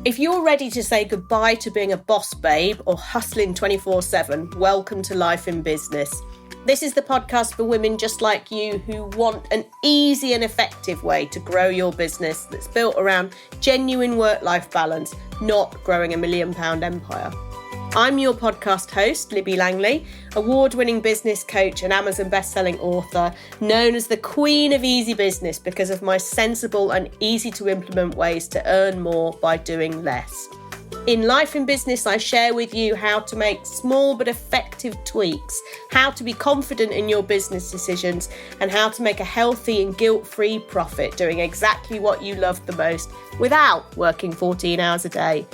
If you're ready to say goodbye to being a boss babe or hustling 24/7, welcome to Life in Business. This is the podcast for women just like you who want an easy and effective way to grow your business that's built around genuine work-life balance, not growing a £1 million empire. I'm your podcast host, Libby Langley, award-winning business coach and Amazon best-selling author, known as the Queen of Easy Business because of my sensible and easy-to-implement ways to earn more by doing less. In Life in Business, I share with you how to make small but effective tweaks, how to be confident in your business decisions, and how to make a healthy and guilt-free profit doing exactly what you love the most without working 14 hours a day.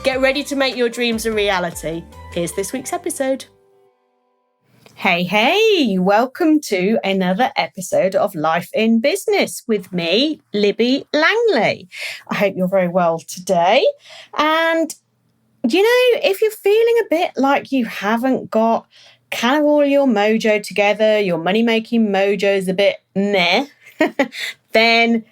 Get ready to make your dreams a reality. Here's this week's episode. Hey, welcome to another episode of Life in Business with me, Libby Langley. I hope you're very well today. And, if you're feeling a bit like you haven't got kind of all your mojo together, your money-making mojo is a bit meh, then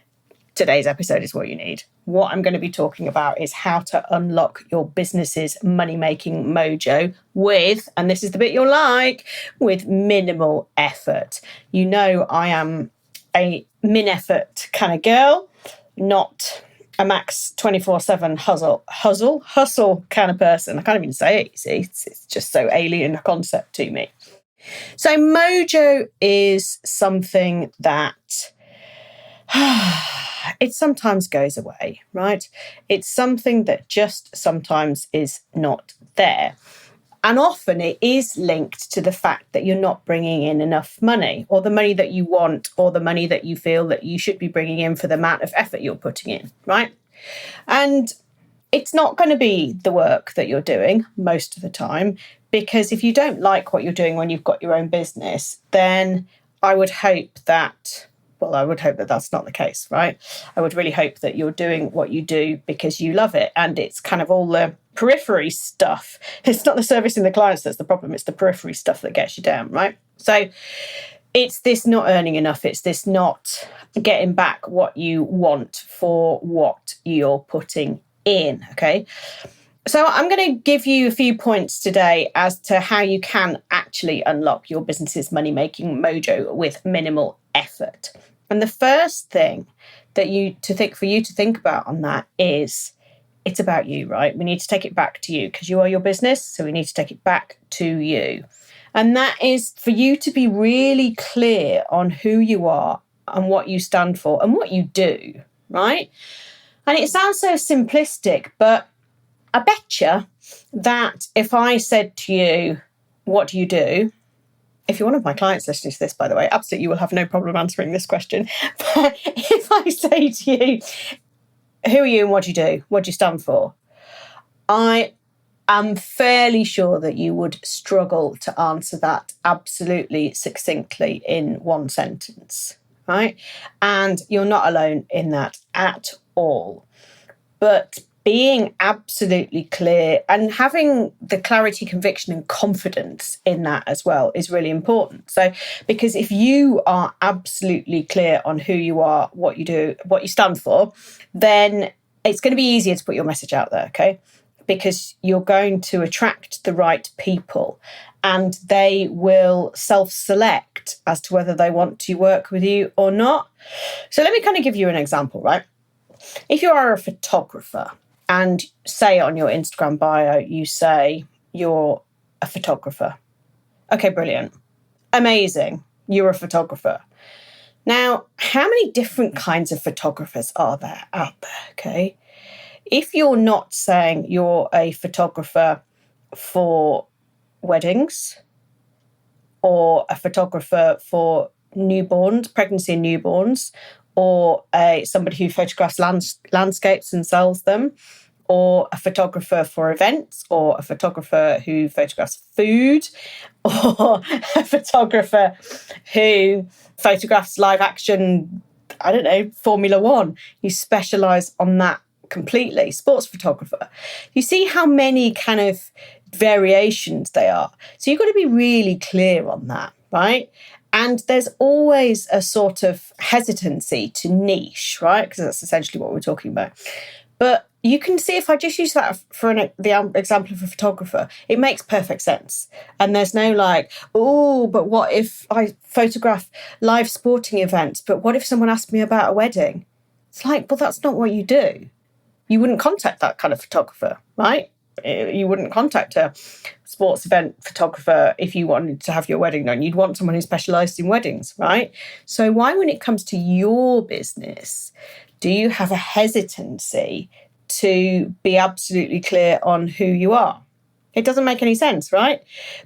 today's episode is what you need. What I'm going to be talking about is how to unlock your business's money-making mojo with, and this is the bit you'll like, with minimal effort. You know I am a min-effort kind of girl, not a max 24/7 hustle kind of person. I can't even say it, you see. It's just so alien a concept to me. So mojo is something that it sometimes goes away, right? It's something that just sometimes is not there. And often it is linked to the fact that you're not bringing in enough money, or the money that you want, or the money that you feel that you should be bringing in for the amount of effort you're putting in, right? And it's not going to be the work that you're doing most of the time, because if you don't like what you're doing when you've got your own business, then I would hope that that's not the case, right? I would really hope that you're doing what you do because you love it. And it's kind of all the periphery stuff. It's not the servicing the clients that's the problem. It's the periphery stuff that gets you down, right? So it's this not earning enough. It's this not getting back what you want for what you're putting in, okay? So I'm going to give you a few points today as to how you can actually unlock your business's money-making mojo with minimal effort. And the first thing for you to think about on that is it's about you, right? We need to take it back to you because you are your business. So we need to take it back to you. And that is for you to be really clear on who you are and what you stand for and what you do, right? And it sounds so simplistic, but I betcha that if I said to you, what do you do? If you're one of my clients listening to this, by the way, absolutely, you will have no problem answering this question. But if I say to you, who are you and what do you do? What do you stand for? I am fairly sure that you would struggle to answer that absolutely succinctly in one sentence, right? And you're not alone in that at all. But being absolutely clear and having the clarity, conviction and confidence in that as well is really important. So, because if you are absolutely clear on who you are, what you do, what you stand for, then it's going to be easier to put your message out there, okay? Because you're going to attract the right people and they will self-select as to whether they want to work with you or not. So let me kind of give you an example, right? If you are a photographer, and say on your Instagram bio, you say you're a photographer. Okay, brilliant. Amazing. You're a photographer. Now, how many different kinds of photographers are there out there, okay? If you're not saying you're a photographer for weddings or a photographer for newborns, pregnancy and newborns, or somebody who photographs landscapes and sells them, or a photographer for events, or a photographer who photographs food, or a photographer who photographs live action, Formula One. You specialise on that completely. Sports photographer. You see how many kind of variations they are. So you've got to be really clear on that, right? And there's always a sort of hesitancy to niche, right? Because that's essentially what we're talking about. But you can see, if I just use that for the example of a photographer, it makes perfect sense. And there's no like, oh, but what if I photograph live sporting events? But what if someone asked me about a wedding? It's like, well, that's not what you do. You wouldn't contact that kind of photographer, right? You wouldn't contact a sports event photographer if you wanted to have your wedding done. You'd want someone who specialised in weddings, right? So why, when it comes to your business, do you have a hesitancy to be absolutely clear on who you are? It doesn't make any sense, right?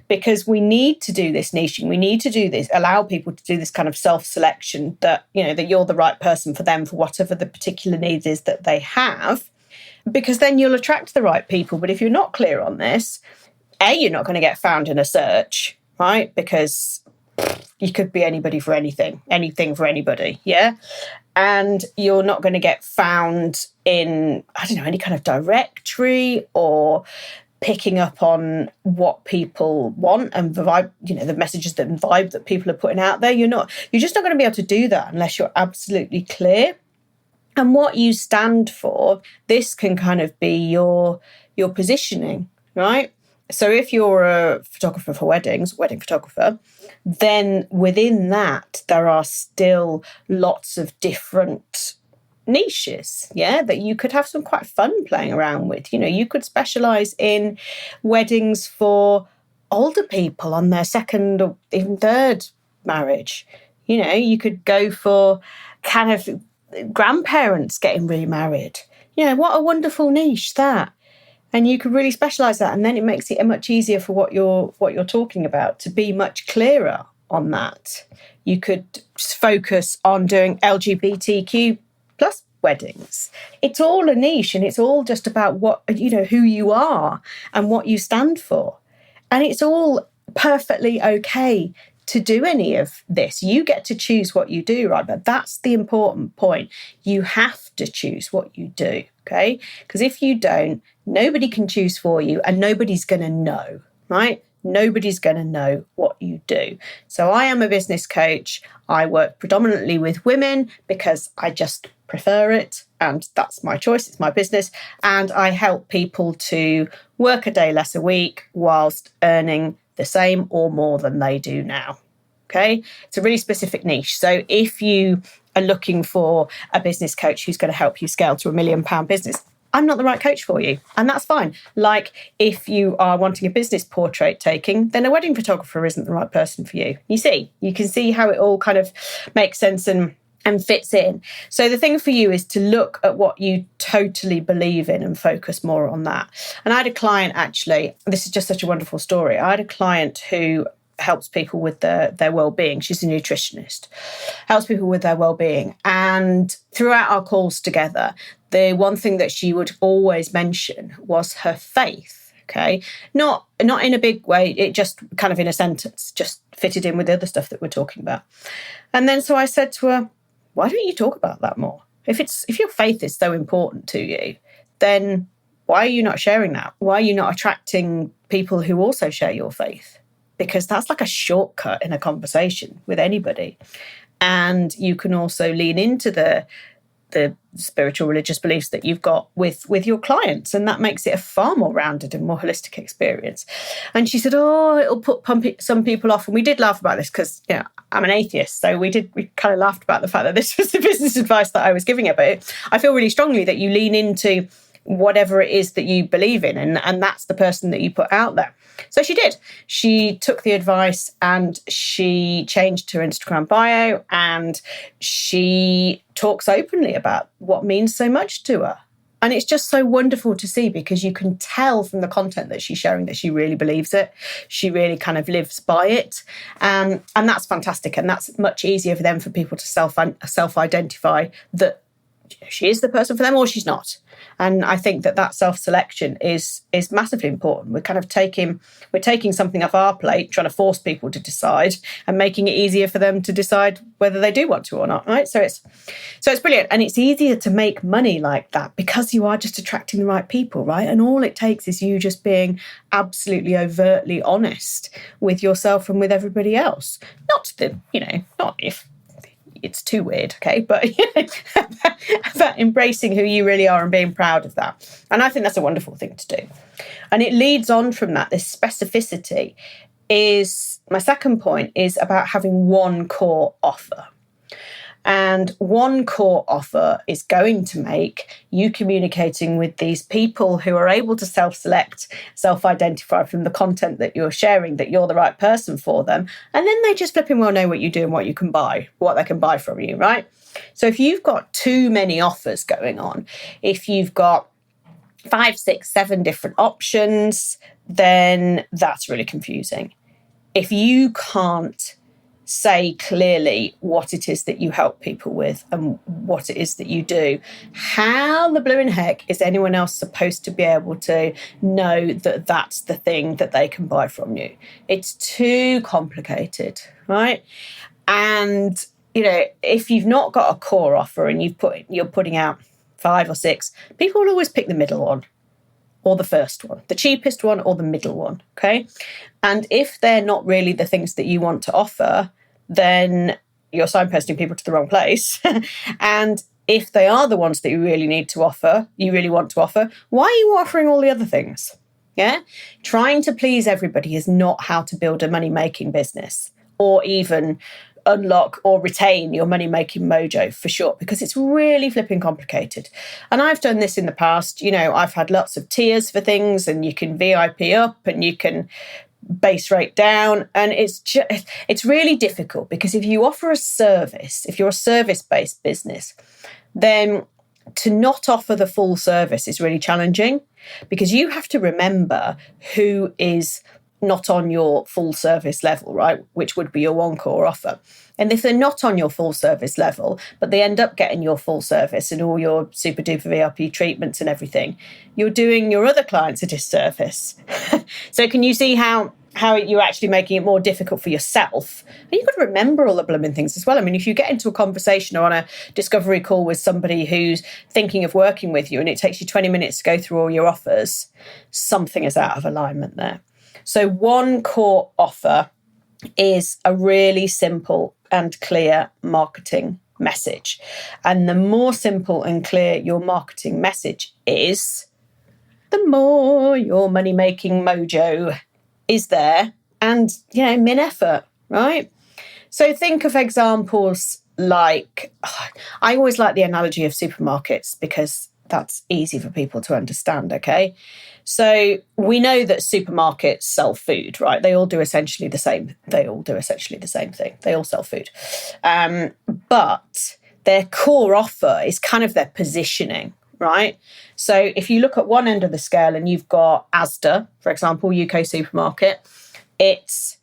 Because we need to do this niching. We need to do this, allow people to do this kind of self-selection that, that you're the right person for them for whatever the particular needs is that they have, because then you'll attract the right people. But if you're not clear on this, you're not going to get found in a search, right? Because you could be anybody for anything for anybody, yeah? And you're not going to get found in, any kind of directory or picking up on what people want and the vibe, the messages and vibe that people are putting out there. You're just not going to be able to do that unless you're absolutely clear. And what you stand for, this can kind of be your positioning, right? So if you're a photographer for weddings, wedding photographer, then within that, there are still lots of different niches, that you could have some quite fun playing around with. You could specialise in weddings for older people on their second or even third marriage. You could go for kind of grandparents getting remarried. What a wonderful niche that. And you could really specialise that, and then it makes it much easier for what you're talking about to be much clearer on that. You could focus on doing LGBTQ plus weddings. It's all a niche, and it's all just about what who you are and what you stand for, and it's all perfectly okay to do any of this. You get to choose what you do, right? But that's the important point. You have to choose what you do, okay? Because if you don't, nobody can choose for you, and nobody's going to know, right? Nobody's going to know what you do. So I am a business coach. I work predominantly with women because I just prefer it, and that's my choice. It's my business. And I help people to work a day less a week whilst earning the same or more than they do now. Okay, it's a really specific niche. So if you are looking for a business coach who's going to help you scale to £1 million business, I'm not the right coach for you, and that's fine. Like if you are wanting a business portrait taking, then a wedding photographer isn't the right person for you. You can see how it all kind of makes sense and fits in. So the thing for you is to look at what you totally believe in and focus more on that. And I had a client, actually, this is just such a wonderful story. I had a client who helps people with their well-being. She's a nutritionist, helps people with their well-being. And throughout our calls together, the one thing that she would always mention was her faith. Okay, not in a big way, it just kind of in a sentence, just fitted in with the other stuff that we're talking about. And then so I said to her, why don't you talk about that more? If your faith is so important to you, then why are you not sharing that? Why are you not attracting people who also share your faith? Because that's like a shortcut in a conversation with anybody. And you can also lean into the spiritual religious beliefs that you've got with your clients, and that makes it a far more rounded and more holistic experience. And she said, it'll put some people off. And we did laugh about this because I'm an atheist, so we kind of laughed about the fact that this was the business advice that I was giving her. But I feel really strongly that you lean into whatever it is that you believe in, and that's the person that you put out there. So she did. She took the advice and she changed her Instagram bio, and she talks openly about what means so much to her. And it's just so wonderful to see, because you can tell from the content that she's sharing that she really believes it. She really kind of lives by it. And that's fantastic. And that's much easier for people to self-identify that she is the person for them or she's not. And I think that self-selection is massively important. We're kind of taking something off our plate, trying to force people to decide and making it easier for them to decide whether they do want to or not, right? So it's brilliant. And it's easier to make money like that because you are just attracting the right people, right? And all it takes is you just being absolutely overtly honest with yourself and with everybody else. Not if it's too weird, okay? But about embracing who you really are and being proud of that. And I think that's a wonderful thing to do. And it leads on from that, this specificity is, my second point is about having one core offer. And one core offer is going to make you communicating with these people who are able to self-select, self-identify from the content that you're sharing, that you're the right person for them. And then they just flipping well know what you do and what you can buy, what they can buy from you, right? So if you've got too many offers going on, if you've got 5, 6, 7 different options, then that's really confusing. If you can't say clearly what it is that you help people with and what it is that you do, how the blooming heck is anyone else supposed to be able to know that that's the thing that they can buy from you? It's too complicated, right? And, if you've not got a core offer and you're putting out 5 or 6, people will always pick the middle one or the first one, the cheapest one or the middle one, okay? And if they're not really the things that you want to offer, then you're signposting people to the wrong place. And if they are the ones that you really need to offer, you really want to offer, why are you offering all the other things? Yeah? Trying to please everybody is not how to build a money-making business or even unlock or retain your money-making mojo, for sure, because it's really flipping complicated. And I've done this in the past. I've had lots of tiers for things, and you can VIP up and you can base rate down, and it's really difficult, because if you offer a service, if you're a service-based business, then to not offer the full service is really challenging, because you have to remember who is not on your full service level, right? Which would be your one core offer. And if they're not on your full service level, but they end up getting your full service and all your super duper VIP treatments and everything, you're doing your other clients a disservice. So can you see how you're actually making it more difficult for yourself? And you've got to remember all the blooming things as well. I mean, if you get into a conversation or on a discovery call with somebody who's thinking of working with you and it takes you 20 minutes to go through all your offers, something is out of alignment there. So one core offer is a really simple and clear marketing message. And the more simple and clear your marketing message is, the more your money-making mojo is there and, min effort, right? So think of examples like, I always like the analogy of supermarkets because that's easy for people to understand, okay? So we know that supermarkets sell food, right? They all do essentially the same thing. They all sell food. But their core offer is kind of their positioning, right? So if you look at one end of the scale and you've got Asda, for example, UK supermarket, it's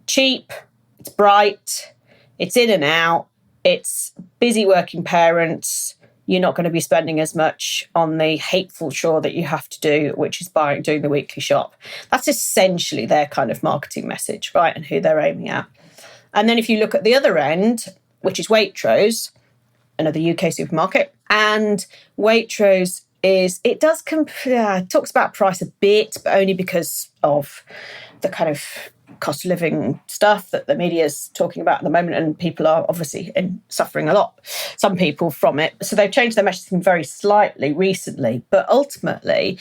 cheap, it's bright, it's in and out, it's busy working parents. You're not going to be spending as much on the hateful chore that you have to do, which is doing the weekly shop. That's essentially their kind of marketing message, right? And who they're aiming at. And then if you look at the other end, which is Waitrose, another UK supermarket, and Waitrose talks about price a bit, but only because of the kind of cost of living stuff that the media is talking about at the moment, and people are obviously suffering a lot, some people, from it. So they've changed their messaging very slightly recently, but ultimately,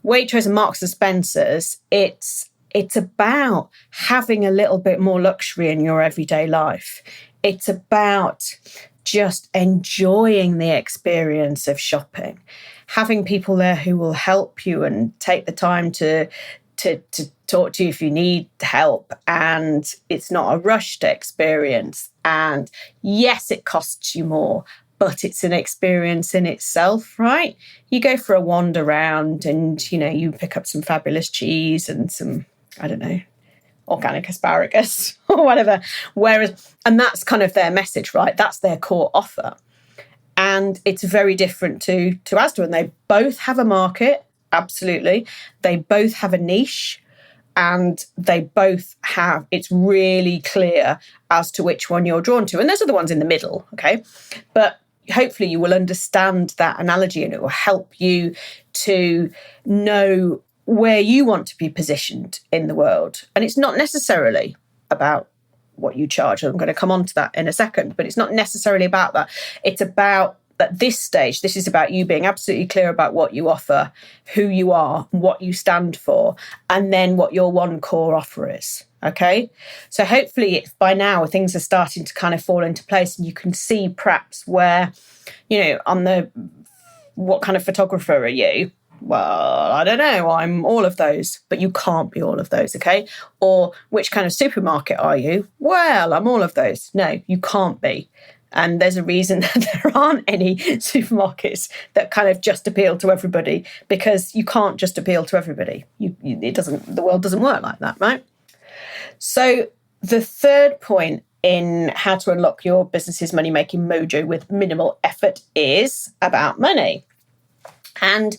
Waitrose and Marks and Spencer's, it's about having a little bit more luxury in your everyday life. It's about just enjoying the experience of shopping, having people there who will help you and take the time to talk to you if you need help, and it's not a rushed experience. And yes, it costs you more, but it's an experience in itself, right? You go for a wander around and, you pick up some fabulous cheese and some, I don't know, organic asparagus or whatever. And that's kind of their message, right? That's their core offer. And it's very different to Asda, and they both have a market. Absolutely. They both have a niche, and they both have, it's really clear as to which one you're drawn to. And there's other ones in the middle, okay? But hopefully you will understand that analogy, and it will help you to know where you want to be positioned in the world. And it's not necessarily about what you charge. I'm going to come on to that in a second, but it's not necessarily about that. It's about, at this stage, this is about you being absolutely clear about what you offer, who you are, what you stand for, and then what your one core offer is. Okay, so hopefully by now things are starting to kind of fall into place, and you can see perhaps where, on the what kind of photographer are you? Well, I don't know, I'm all of those, but you can't be all of those, okay? Or which kind of supermarket are you? Well, I'm all of those. No, you can't be. And there's a reason that there aren't any supermarkets that kind of just appeal to everybody, because you can't just appeal to everybody. The world doesn't work like that, right? So the third point in how to unlock your business's money-making mojo with minimal effort is about money. And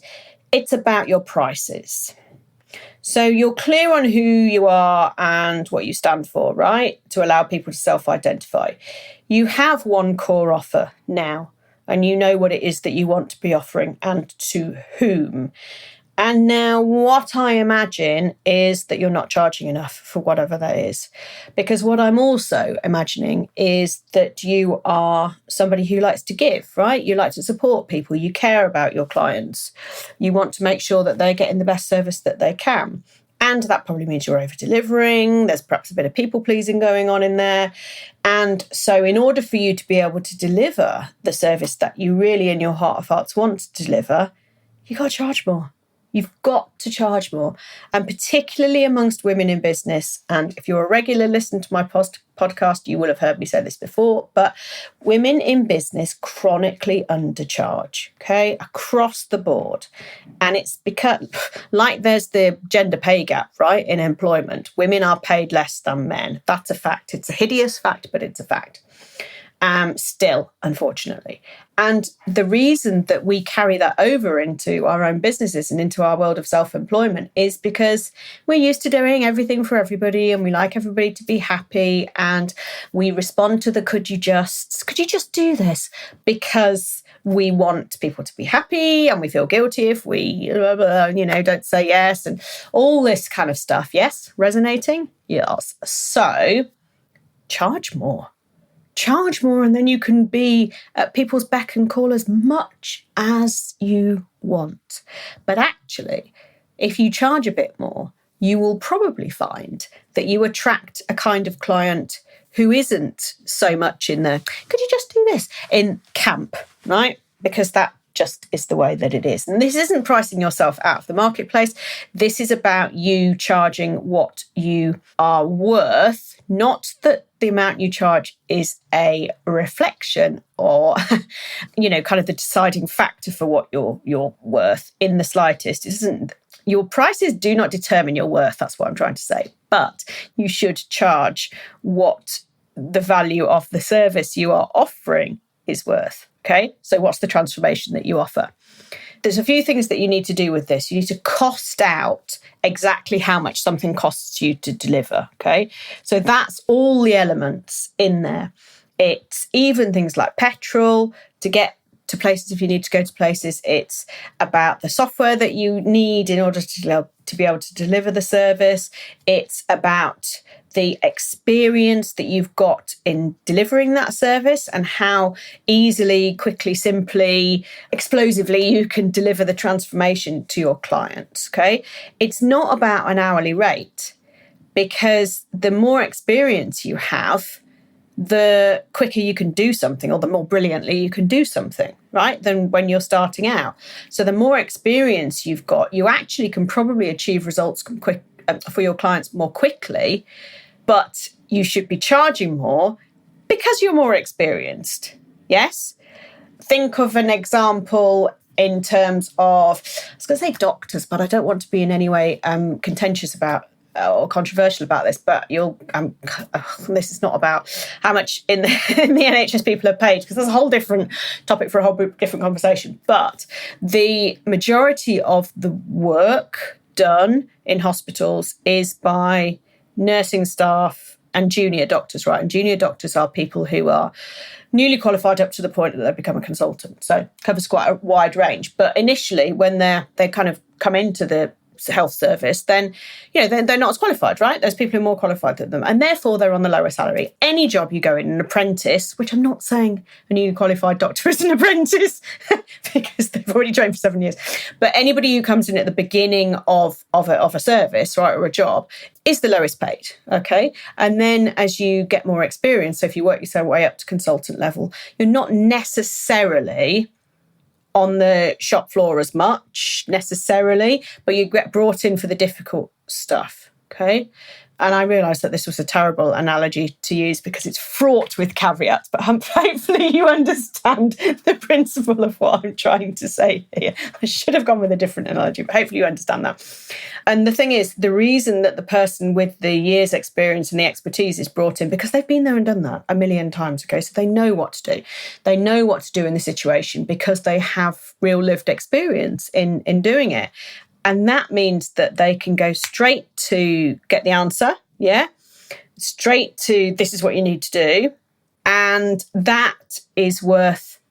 it's about your prices. So you're clear on who you are and what you stand for, right? To allow people to self-identify. You have one core offer now, and you know what it is that you want to be offering and to whom. And now what I imagine is that you're not charging enough for whatever that is. Because what I'm also imagining is that you are somebody who likes to give, right? You like to support people. You care about your clients. You want to make sure that they're getting the best service that they can. And that probably means you're over-delivering. There's perhaps a bit of people-pleasing going on in there. And so in order for you to be able to deliver the service that you really in your heart of hearts want to deliver, you've got to charge more. You've got to charge more, and particularly amongst women in business. And if you're a regular listener to my podcast, you will have heard me say this before, but women in business chronically undercharge, okay, across the board. And it's because, like there's the gender pay gap, right, in employment, women are paid less than men. That's a fact. It's a hideous fact, but it's a fact. Still, unfortunately. And the reason that we carry that over into our own businesses and into our world of self-employment is because we're used to doing everything for everybody, and we like everybody to be happy, and we respond to the could you just do this, because we want people to be happy, and we feel guilty if we don't say yes, and all this kind of stuff. Yes, resonating? Yes. So charge more. Charge more, and then you can be at people's beck and call as much as you want. But actually, if you charge a bit more, you will probably find that you attract a kind of client who isn't so much in the, could you just do this, in camp, right? Because that just is the way that it is. And this isn't pricing yourself out of the marketplace. This is about you charging what you are worth, not that the amount you charge is a reflection or, kind of the deciding factor for what you're worth in the slightest. It isn't. Your prices do not determine your worth. That's what I'm trying to say. But you should charge what the value of the service you are offering is worth. Okay, so what's the transformation that you offer? There's a few things that you need to do with this. You need to cost out exactly how much something costs you to deliver. Okay, so that's all the elements in there. It's even things like petrol to get to places if you need to go to places. It's about the software that you need in order to be able to deliver the service. It's about the experience that you've got in delivering that service and how easily, quickly, simply, explosively you can deliver the transformation to your clients, okay? It's not about an hourly rate, because the more experience you have, the quicker you can do something, or the more brilliantly you can do something, right, than when you're starting out. So the more experience you've got, you actually can probably achieve results for your clients more quickly, but you should be charging more because you're more experienced. Yes? Think of an example in terms of, I was going to say doctors, but I don't want to be in any way contentious about or controversial about this, but this is not about how much in the NHS people are paid, because that's a whole different topic for a whole different conversation. But the majority of the work done in hospitals is by nursing staff and junior doctors, right? And junior doctors are people who are newly qualified up to the point that they become a consultant. So it covers quite a wide range. But initially, when they kind of come into the health service, then they're not as qualified, right? There's people who are more qualified than them, and therefore they're on the lower salary. Any job you go in, an apprentice, which I'm not saying a newly qualified doctor is an apprentice because they've already trained for 7 years, but anybody who comes in at the beginning of a service, right, or a job, is the lowest paid. Okay, and then as you get more experience, so if you work yourself way up to consultant level, you're not necessarily on the shop floor as much necessarily, but you get brought in for the difficult stuff. Okay. And I realised that this was a terrible analogy to use because it's fraught with caveats, but hopefully you understand the principle of what I'm trying to say here. I should have gone with a different analogy, but hopefully you understand that. And the thing is, the reason that the person with the years experience and the expertise is brought in, because they've been there and done that a million times, okay? So they know what to do. They know what to do in the situation because they have real lived experience in doing it. And that means that they can go straight to get the answer, straight to this is what you need to do. And that is worth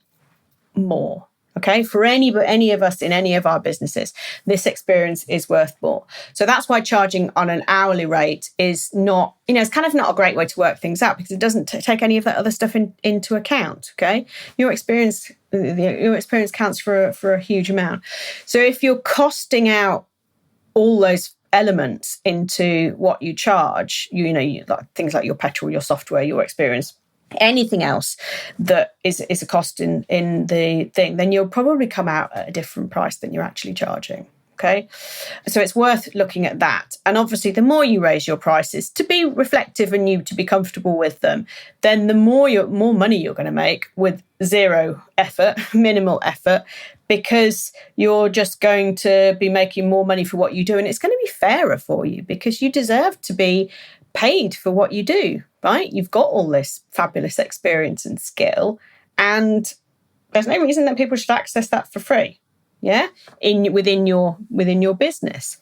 more, okay? For any of us in any of our businesses, this experience is worth more. So that's why charging on an hourly rate is not, it's kind of not a great way to work things out because it doesn't take any of that other stuff into account, okay? Your experience counts for a huge amount. So if you're costing out all those elements into what you charge, like things like your petrol, your software, your experience, anything else that is a cost in the thing, then you'll probably come out at a different price than you're actually charging. Okay, so it's worth looking at that. And obviously, the more you raise your prices to be reflective and you to be comfortable with them, then the more money you're going to make with zero effort, minimal effort, because you're just going to be making more money for what you do. And it's going to be fairer for you because you deserve to be paid for what you do, right? You've got all this fabulous experience and skill, and there's no reason that people should access that for free. Within your business.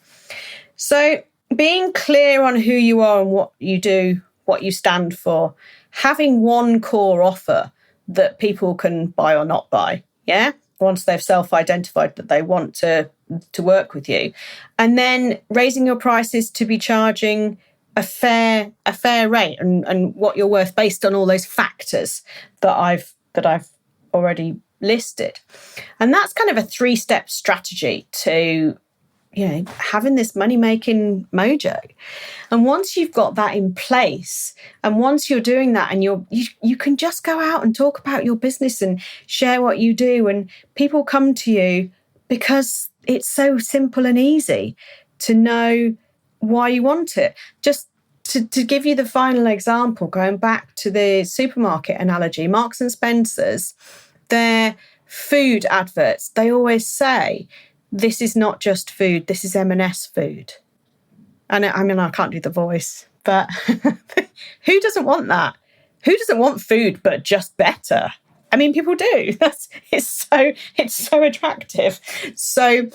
So being clear on who you are and what you do, what you stand for, having one core offer that people can buy or not buy, once they've self-identified that they want to work with you, and then raising your prices to be charging a fair rate and what you're worth based on all those factors that I've already listed. And that's kind of a 3-step strategy to having this money-making mojo. And once you've got that in place, and once you're doing that, and you can just go out and talk about your business and share what you do, and people come to you because it's so simple and easy to know why you want it. Just to give you the final example, going back to the supermarket analogy, Marks and Spencer's, their food adverts, they always say, this is not just food, this is M&S food. And I can't do the voice, but who doesn't want that? Who doesn't want food but just better? I mean, people do. It's so attractive. So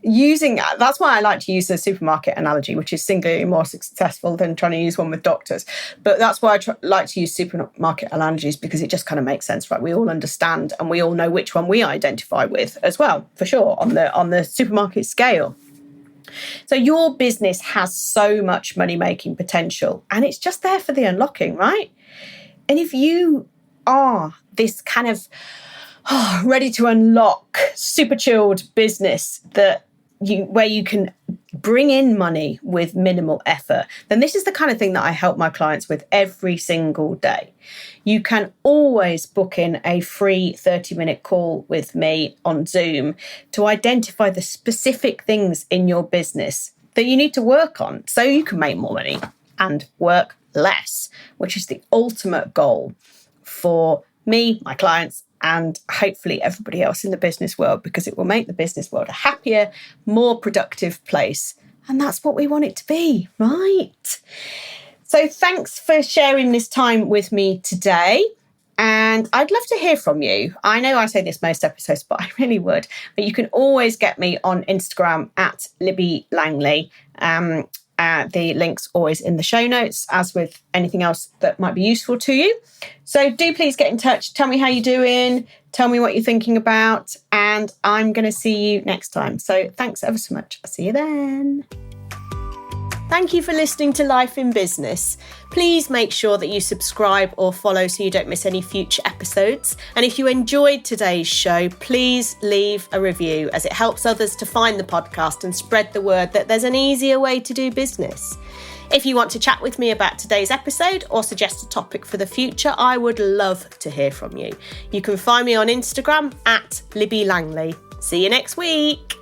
that's why I like to use the supermarket analogy, which is singularly more successful than trying to use one with doctors. But that's why I like to use supermarket analogies, because it just kind of makes sense, right? We all understand and we all know which one we identify with as well, for sure, on the supermarket scale. So your business has so much money-making potential, and it's just there for the unlocking, right? And if you are this kind of ready to unlock, super chilled business where you can bring in money with minimal effort, then this is the kind of thing that I help my clients with every single day. You can always book in a free 30-minute call with me on Zoom to identify the specific things in your business that you need to work on so you can make more money and work less, which is the ultimate goal for me, my clients, and hopefully everybody else in the business world, because it will make the business world a happier, more productive place. And that's what we want it to be, right? So thanks for sharing this time with me today. And I'd love to hear from you. I know I say this most episodes, but I really would. But you can always get me on Instagram at Libby Langley. The link's always in the show notes, as with anything else that might be useful to you. So do please get in touch. Tell me how you're doing. Tell me what you're thinking about. And I'm going to see you next time. So thanks ever so much. I'll see you then. Thank you for listening to Life in Business. Please make sure that you subscribe or follow so you don't miss any future episodes. And if you enjoyed today's show, please leave a review, as it helps others to find the podcast and spread the word that there's an easier way to do business. If you want to chat with me about today's episode or suggest a topic for the future, I would love to hear from you. You can find me on Instagram @Libby Langley. See you next week.